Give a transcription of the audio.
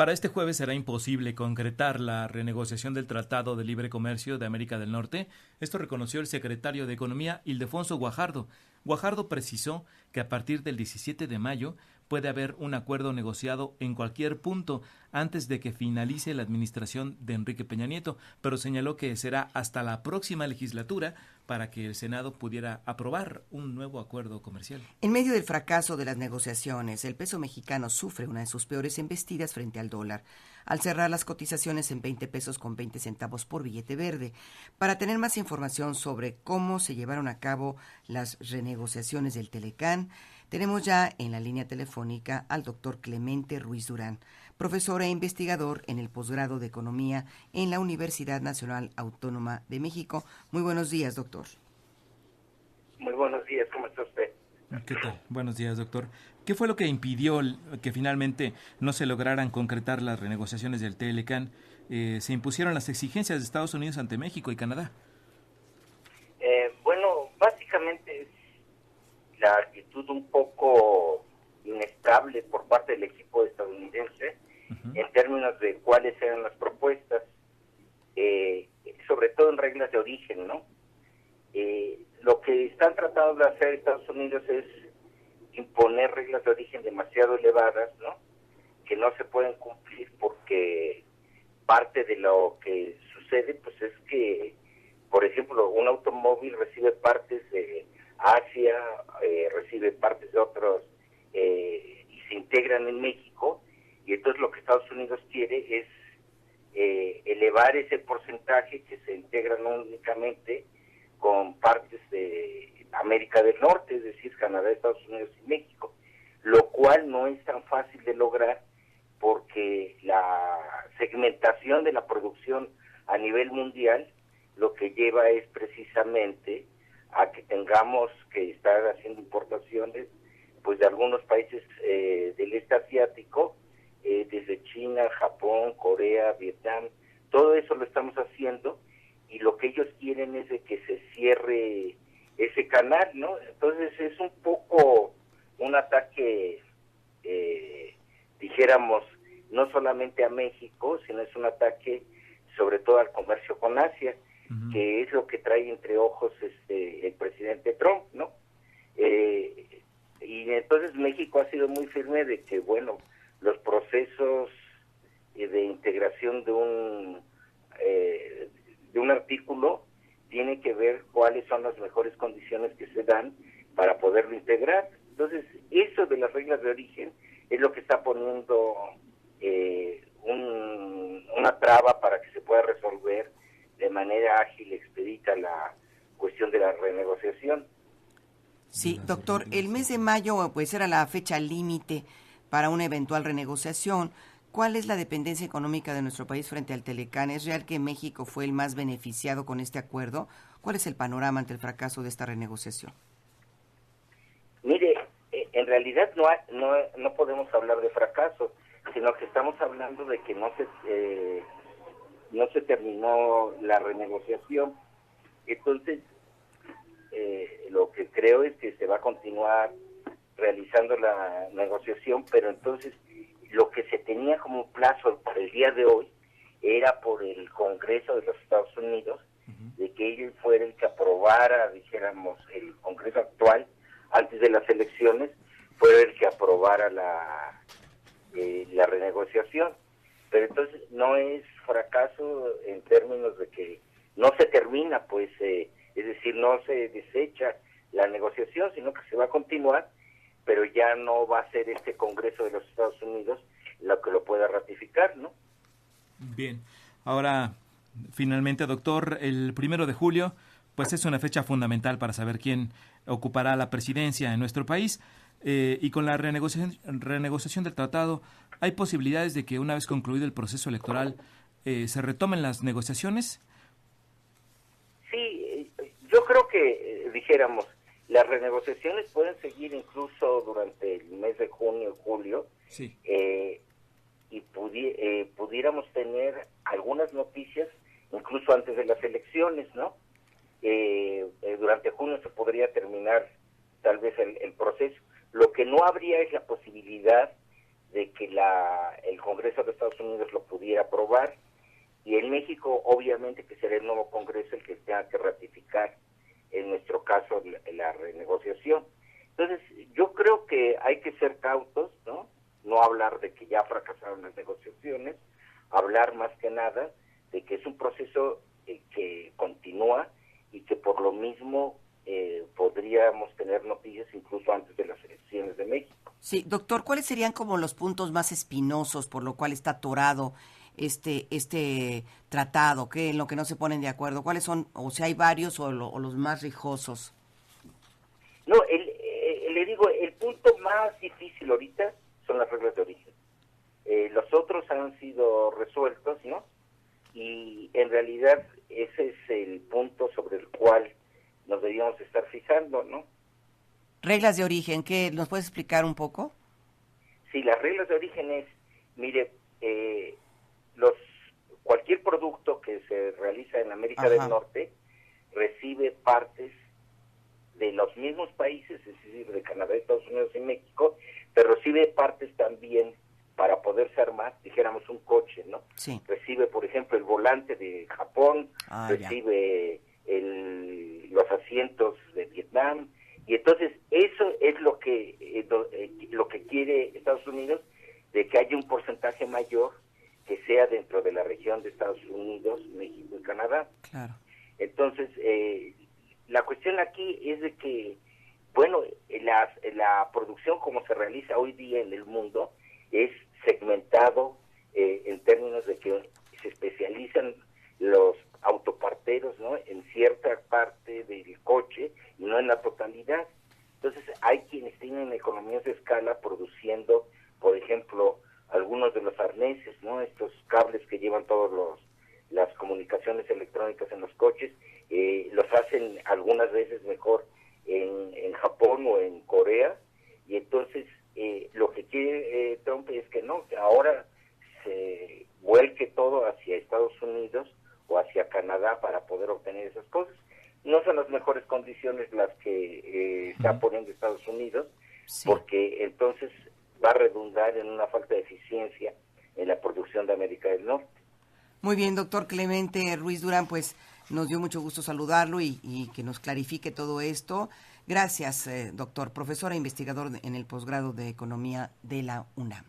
Para este jueves será imposible concretar la renegociación del Tratado de Libre Comercio de América del Norte. Esto reconoció el secretario de Economía, Ildefonso Guajardo. Guajardo precisó que a partir del 17 de mayo puede haber un acuerdo negociado en cualquier punto antes de que finalice la administración de Enrique Peña Nieto, pero señaló que será hasta la próxima legislatura para que el Senado pudiera aprobar un nuevo acuerdo comercial. En medio del fracaso de las negociaciones, el peso mexicano sufre una de sus peores embestidas frente al dólar, al cerrar las cotizaciones en 20 pesos con 20 centavos por billete verde. Para tener más información sobre cómo se llevaron a cabo las renegociaciones del Telecán, tenemos ya en la línea telefónica al doctor Clemente Ruiz Durán, profesor e investigador en el posgrado de Economía en la Universidad Nacional Autónoma de México. Muy buenos días, doctor. Muy buenos días, ¿cómo está usted? ¿Qué tal? Buenos días, doctor. ¿Qué fue lo que impidió que finalmente no se lograran concretar las renegociaciones del Telecán? Se impusieron las exigencias de Estados Unidos ante México y Canadá. Bueno, básicamente es la actitud un poco inestable por parte del equipo estadounidense en términos de cuáles eran las propuestas, sobre todo en reglas de origen, ¿no? Lo que están tratando de hacer Estados Unidos es imponer reglas de origen demasiado elevadas, ¿no? Que no se pueden cumplir porque parte de lo que sucede, pues es que, por ejemplo, un automóvil recibe partes de Asia, recibe partes de otros y se integran en México, y entonces lo que Estados Unidos quiere es elevar ese porcentaje que se integran únicamente con partes de América del Norte, es decir, Canadá, Estados Unidos y México, lo cual no es tan fácil de lograr porque la segmentación de la producción a nivel mundial lo que lleva es precisamente a que tengamos que estar haciendo importaciones pues de algunos países del este asiático, desde China, Japón, Corea, Vietnam, todo eso lo estamos haciendo y lo que ellos quieren es de que se cierre ese canal, ¿no? Entonces es un poco un ataque, dijéramos, no solamente a México, sino es un ataque sobre todo al comercio con Asia, que es lo que trae entre ojos el presidente Trump, ¿no? Y entonces México ha sido muy firme de que, bueno, los procesos de integración de un artículo tiene que ver cuáles son las mejores condiciones que se dan para poderlo integrar. Entonces, eso de las reglas de origen es lo que está poniendo una traba para que se pueda resolver de manera ágil y expedita la cuestión de la renegociación. Sí, doctor, el mes de mayo pues era la fecha límite para una eventual renegociación. ¿Cuál es la dependencia económica de nuestro país frente al Telecán? ¿Es real que México fue el más beneficiado con este acuerdo? ¿Cuál es el panorama ante el fracaso de esta renegociación? Mire, en realidad no podemos hablar de fracaso, sino que estamos hablando de que no se terminó la renegociación. Entonces, lo que creo es que se va a continuar realizando la negociación, pero entonces lo que se tenía como plazo para el día de hoy era por el Congreso de los Estados Unidos, de que él fuera el que aprobara, dijéramos, el Congreso actual, antes de las elecciones, fuera el que aprobara la renegociación. Pero entonces no es fracaso en términos de que no se termina, pues, es decir, no se desecha la negociación, sino que se va a continuar, pero ya no va a ser este Congreso de los Estados Unidos lo que lo pueda ratificar, ¿no? Bien, ahora, finalmente, doctor, el 1 de julio, pues es una fecha fundamental para saber quién ocupará la presidencia en nuestro país, y con la renegociación del tratado, ¿hay posibilidades de que una vez concluido el proceso electoral se retomen las negociaciones? Sí, yo creo que, dijéramos, las renegociaciones pueden seguir incluso durante el mes de junio, julio, sí. Y pudiéramos tener algunas noticias incluso antes de las elecciones, ¿no? Durante junio se podría terminar tal vez el proceso. Lo que no habría es la posibilidad de que el Congreso de Estados Unidos lo pudiera aprobar, y en México obviamente que será el nuevo Congreso el que tenga que ratificar, en nuestro caso, la renegociación. Entonces, yo creo que hay que ser cautos, ¿no? No hablar de que ya fracasaron las negociaciones, hablar más que nada de que es un proceso que continúa y que por lo mismo podríamos tener noticias incluso antes de las elecciones de México. Sí, doctor, ¿cuáles serían como los puntos más espinosos por lo cual está atorado este tratado? ¿Qué en lo que no se ponen de acuerdo? ¿Cuáles son, o si hay varios, o los más rijosos? No, le digo, el punto más difícil ahorita son las reglas de origen. Los otros han sido resueltos, ¿no? Y en realidad ese es el punto sobre el cual nos deberíamos estar fijando, ¿no? Reglas de origen, ¿qué? ¿Nos puedes explicar un poco? Sí, las reglas de origen es, mire, cualquier producto que se realiza en América del Norte recibe partes de los mismos países, es decir, de Canadá, Estados Unidos y México, pero recibe partes también para poderse armar, dijéramos un coche, ¿no? Sí. Recibe, por ejemplo, el volante de Japón, recibe los asientos de Vietnam, y entonces eso es lo que quiere Estados Unidos, de que haya un porcentaje mayor que sea dentro de la región de Estados Unidos, México y Canadá. Claro. Entonces, la cuestión aquí es de que, bueno, la producción como se realiza hoy día en el mundo es segmentado en términos de que se especializan los autoparteros, ¿no?, en cierta parte del coche y no en la totalidad. Entonces hay quienes tienen economías de escala produciendo, por ejemplo, algunos de los arneses, ¿no?, estos cables que llevan todos las comunicaciones electrónicas en los coches, los hacen algunas veces mejor en Japón o en Corea, y entonces lo que quiere Trump es que no, que ahora se vuelque todo hacia Estados Unidos o hacia Canadá para poder obtener esas cosas. No son las mejores condiciones las que está poniendo Estados Unidos, porque entonces va a redundar en una falta de eficiencia en la producción de América del Norte. Muy bien, doctor Clemente Ruiz Durán, pues nos dio mucho gusto saludarlo y que nos clarifique todo esto. Gracias, doctor, profesor e investigador en el posgrado de Economía de la UNAM.